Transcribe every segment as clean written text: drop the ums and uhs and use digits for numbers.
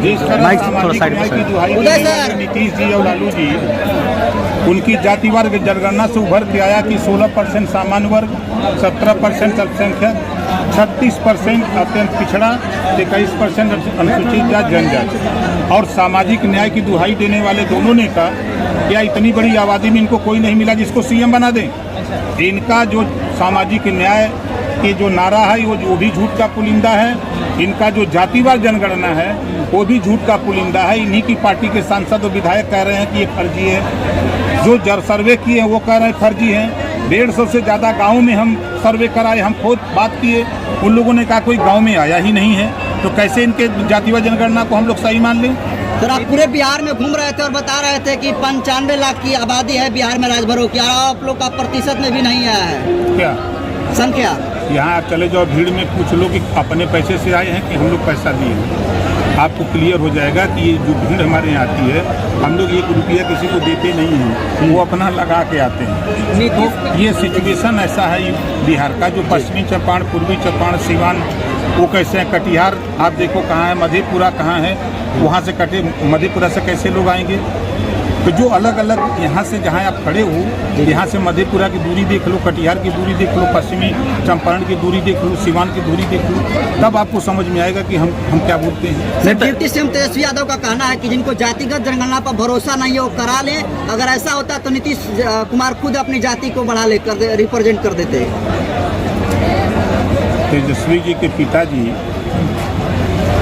जिस तरह सामाजिक न्याय की दुहाई नीतीश जी और लालू जी उनकी जातिवार जनगणना से उभर के आया कि 16% सामान्य वर्ग, 17% अल्पसंख्यक, 36% अत्यंत पिछड़ा, 21% अनुसूचित जाति जनजाति और सामाजिक न्याय की दुहाई देने वाले दोनों ने कहा क्या इतनी बड़ी आबादी में इनको कोई नहीं मिला जिसको सीएम बना दें। इनका जो सामाजिक न्याय के जो नारा है वो भी झूठ का पुलिंदा है। इनका जो जातिवार जनगणना है वो भी झूठ का पुलिंदा है। इन्हीं की पार्टी के सांसद और विधायक कह रहे हैं कि ये फर्जी है। जो जर सर्वे किए हैं वो कह रहे हैं फर्जी हैं। 150 से ज़्यादा गाँव में हम सर्वे कराए, हम खुद बात किए, उन लोगों ने कहा कोई गाँव में आया ही नहीं है। तो कैसे इनके जातिवार जनगणना को हम लोग सही मान लें। सर आप पूरे बिहार में घूम रहे थे और बता रहे थे कि 95 लाख की आबादी है बिहार में राजभरों की, आप लोग का प्रतिशत में भी नहीं आया है क्या संख्या। यहाँ आप चले जाओ भीड़ में पूछ लो कि अपने पैसे से आए हैं कि हम लोग पैसा दिए हैं, आपको क्लियर हो जाएगा कि ये जो भीड़ हमारे यहाँ आती है हम लोग 1 रुपया किसी को देते नहीं हैं, वो अपना लगा के आते हैं। तो ये सिचुएशन ऐसा है बिहार का। जो पश्चिमी चंपारण, पूर्वी चंपारण, सिवान वो कैसे हैं, कटिहार आप देखो कहाँ है, मधेपुरा कहाँ है, वहाँ से कटे मधेपुरा से कैसे लोग आएंगे। तो जो अलग अलग यहाँ से जहाँ आप खड़े हो, यहाँ से मधेपुरा की दूरी देख लो, कटिहार की दूरी देख लो, पश्चिमी चंपारण की दूरी देख लो, सिवान की दूरी देख लो, तब आपको समझ में आएगा कि हम क्या बोलते हैं। डिप्टी सीएम तेजस्वी यादव का कहना है कि जिनको जातिगत जनगणना पर भरोसा नहीं है वो करा लें। अगर ऐसा होता तो नीतीश कुमार खुद अपनी जाति को बढ़ा ले कर रिप्रेजेंट कर देते। तेजस्वी जी के पिताजी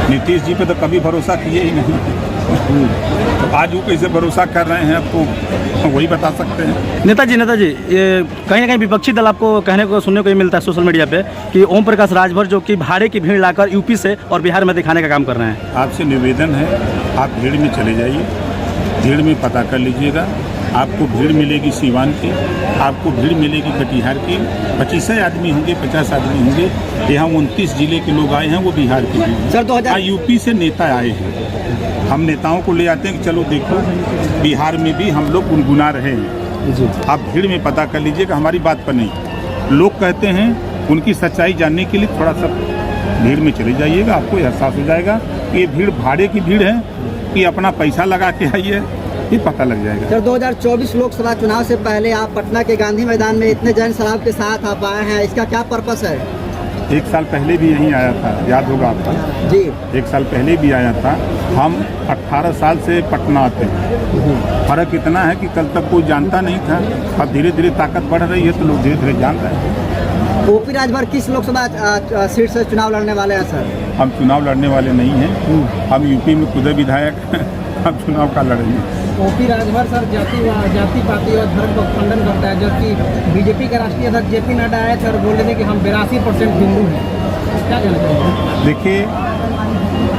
नीतीश जी पे तो कभी भरोसा किए ही नहीं। तो आज वो कैसे भरोसा कर रहे हैं आपको वही बता सकते हैं। नेताजी ये कहीं ना कहीं विपक्षी दल आपको कहने को सुनने को ही मिलता है सोशल मीडिया पे कि ओम प्रकाश राजभर जो कि भाड़े की भीड़ लाकर यूपी से और बिहार में दिखाने का काम कर रहे हैं। आपसे निवेदन है आप भीड़ में चले जाइए, भीड़ में पता कर लीजिएगा। आपको भीड़ मिलेगी सीवान की, आपको भीड़ मिलेगी कटिहार की। 25 आदमी होंगे, 50 आदमी होंगे। यहाँ 29 जिले के लोग आए हैं, वो बिहार के भी। सर 2000 यूपी से नेता आए हैं। हम नेताओं को ले आते हैं कि चलो देखो बिहार में भी हम लोग गुनगुना रहे हैं। आप भीड़ में पता कर लीजिएगा, हमारी बात पर नहीं। लोग कहते हैं उनकी सच्चाई जानने के लिए थोड़ा सा भीड़ में चले जाइएगा, आपको एहसास हो जाएगा कि ये भीड़ भाड़े की भीड़ है कि अपना पैसा लगा के आई है, ये पता लग जाएगा। सर 2024 लोकसभा चुनाव से पहले आप पटना के गांधी मैदान में इतने जन सैलाब के साथ आप आए हैं, इसका क्या पर्पस है। 1 साल पहले भी यहीं आया था, याद होगा आपको जी। 1 साल पहले भी आया था। हम 18 साल से पटना आते हैं। फर्क इतना है कि कल तक कोई जानता नहीं था, अब धीरे धीरे ताकत बढ़ रही है तो लोग धीरे धीरे जान रहे हैं। ओपी राजभर किस लोकसभा सीट से चुनाव लड़ने वाले हैं सर। हम चुनाव लड़ने वाले नहीं हैं, हम यूपी में खुद विधायक हम चुनाव का लड़ेंगे। ओपी राजभर सर जाति पाति और धर्म का खंडन करता है, जबकि बीजेपी के राष्ट्रीय अध्यक्ष जेपी नड्डा आए थे और बोल रहे थे कि हम 82% हिंदू हैं। क्या कहना चाहिए। देखिए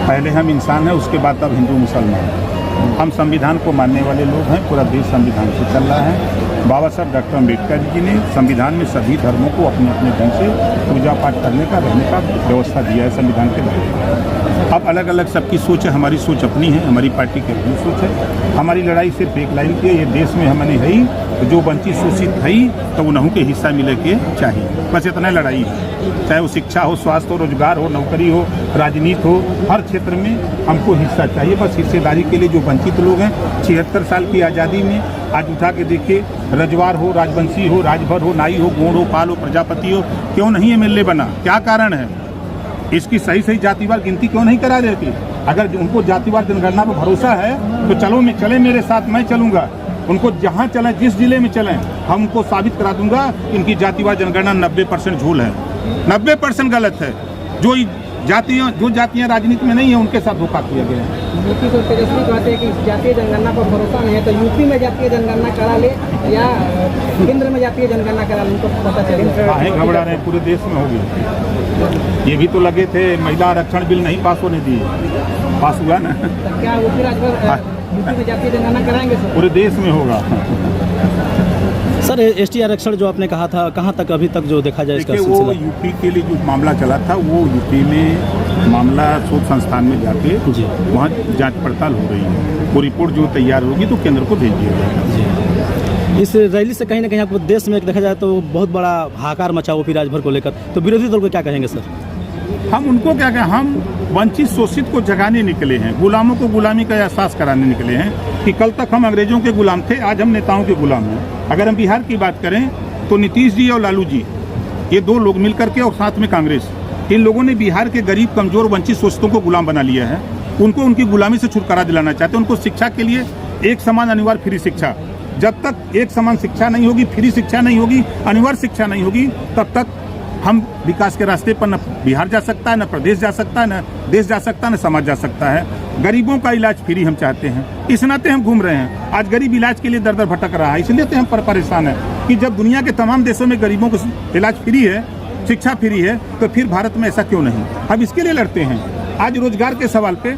पहले हम इंसान हैं, उसके बाद तब हिंदू मुसलमान। हम संविधान को मानने वाले लोग हैं, पूरा देश संविधान से चल रहा है। बाबा साहब डॉक्टर अम्बेडकर जी ने संविधान में सभी धर्मों को अपने अपने ढंग से पूजा पाठ करने का, रहने का व्यवस्था दिया है संविधान के द्वारा। अब अलग अलग सबकी सोच है, हमारी सोच अपनी है, हमारी पार्टी की अपनी सोच है। हमारी लड़ाई सिर्फ एक लाइन की है, ये देश में हमने है ही जो वंचित शोषित है तो उन्हों के हिस्सा मिले के चाहिए, बस इतना लड़ाई है। चाहे वो शिक्षा हो, स्वास्थ्य हो, रोजगार हो, नौकरी हो, राजनीति हो, हर क्षेत्र में हमको हिस्सा चाहिए। बस हिस्सेदारी के लिए जो वंचित लोग हैं 76 साल की आज़ादी में आज उठा के देखिए, रजवार हो, राजवंशी हो, राजभर हो, नाई हो, गोंड हो, पाल हो, प्रजापति हो, क्यों नहीं एमएलए बना, क्या कारण है। इसकी सही जातिवार गिनती क्यों नहीं करा देती। अगर उनको जातिवार जनगणना पर भरोसा है तो चले मेरे साथ, मैं चलूँगा। उनको जहाँ चलें, जिस जिले में चलें, हम उनको साबित करा दूंगा इनकी जातिवार जनगणना 90% झूल है, 90% गलत है। जो जातियाँ राजनीति में नहीं है उनके साथ धोखा किया गया है। यूपी को तेजस्वी कहते हैं कि जातीय जनगणना पर भरोसा नहीं है, तो यूपी में जातीय जनगणना करा ले या केंद्र में जातीय जनगणना करा ले, उनको पता चले। काहे घबरा रहे हैं, पूरे देश में होगी। ये भी तो लगे थे महिला आरक्षण बिल नहीं पास होने दिए, पास हुआ ना। तो क्या ओपी राजभर यूपी में जातीय जनगणना कराएंगे सर। पूरे देश में होगा। सर एसटी आरक्षण जो आपने कहा था, कहाँ तक अभी तक जो देखा जाए इसका सिलसिला? वो यूपी के लिए जो मामला चला था वो यूपी में मामला शोध संस्थान में जाके वहाँ जांच पड़ताल हो रही है। वो रिपोर्ट जो तैयार होगी तो केंद्र को भेज दिया जाएगा। इस रैली से कहीं ना कहीं आपको देश में देखा जाए तो बहुत बड़ा हाहाकार मचा ओपी राजभर को लेकर, तो विरोधी दल को क्या कहेंगे सर। हम उनको क्या कहें, हम वंचित शोषित को जगाने निकले हैं, गुलामों को गुलामी का एहसास कराने निकले हैं कि कल तक हम अंग्रेजों के गुलाम थे, आज हम नेताओं के गुलाम हैं। अगर हम बिहार की बात करें तो नीतीश जी और लालू जी, ये दो लोग मिलकर के और साथ में कांग्रेस, इन लोगों ने बिहार के गरीब कमजोर वंचित शोषितों को गुलाम बना लिया है। उनको उनकी गुलामी से छुटकारा दिलाना चाहते हैं। उनको शिक्षा के लिए एक समान अनिवार्य फ्री शिक्षा, जब तक एक समान शिक्षा नहीं होगी, फ्री शिक्षा नहीं होगी, अनिवार्य शिक्षा नहीं होगी, तब तक हम विकास के रास्ते पर न बिहार जा सकता है, न प्रदेश जा सकता है, न देश जा सकता है, न समाज जा सकता है। गरीबों का इलाज फ्री हम चाहते हैं, इस नाते हम घूम रहे हैं। आज गरीब इलाज के लिए दर दर भटक रहा है, इसलिए तो हम परेशान हैं कि जब दुनिया के तमाम देशों में गरीबों को इलाज फ्री है, शिक्षा फ्री है, तो फिर भारत में ऐसा क्यों नहीं। हम इसके लिए लड़ते हैं। आज रोजगार के सवाल पे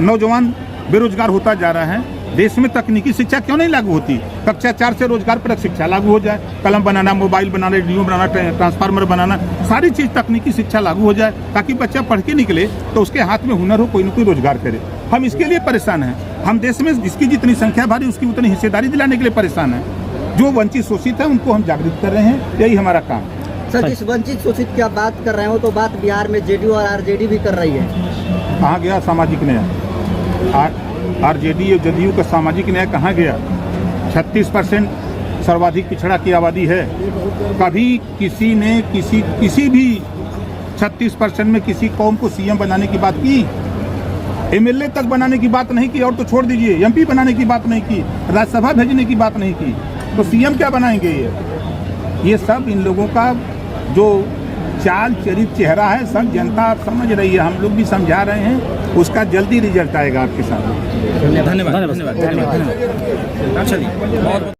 नौजवान बेरोजगार होता जा रहा है। देश में तकनीकी शिक्षा क्यों नहीं लागू होती? कक्षा 4 से रोजगार परक शिक्षा लागू हो जाए, कलम बनाना, मोबाइल बनाना, रेडियो बनाना, ट्रांसफार्मर बनाना, सारी चीज तकनीकी शिक्षा लागू हो जाए, ताकि बच्चा पढ़ के निकले तो उसके हाथ में हुनर हो, कोई न कोई रोजगार करे। हम इसके लिए परेशान हैं। हम देश में जिसकी जितनी संख्या भारी उसकी उतनी हिस्सेदारी दिलाने के लिए परेशान हैं। जो वंचित शोषित है उनको हम जागृत कर रहे हैं, यही हमारा काम। सर, जिस वंचित शोषित की आप बात कर रहे हो तो बात बिहार में जेडीयू और आरजेडी भी कर रही है। कहाँ गया सामाजिक न्याय? आरजेडी और जदयू का सामाजिक न्याय कहाँ गया? 36% सर्वाधिक पिछड़ा की आबादी है। कभी किसी ने किसी भी 36% में किसी कौम को सीएम बनाने की बात की? एमएलए तक बनाने की बात नहीं की, और तो छोड़ दीजिए, एमपी बनाने की बात नहीं की, राज्यसभा भेजने की बात नहीं की, तो सीएम क्या बनाएंगे? ये सब इन लोगों का जो चाल चरित्र चेहरा है, सब जनता आप समझ रही है, हम लोग भी समझा रहे हैं। उसका जल्दी रिजल्ट आएगा आपके सामने। धन्यवाद। चलिए बहुत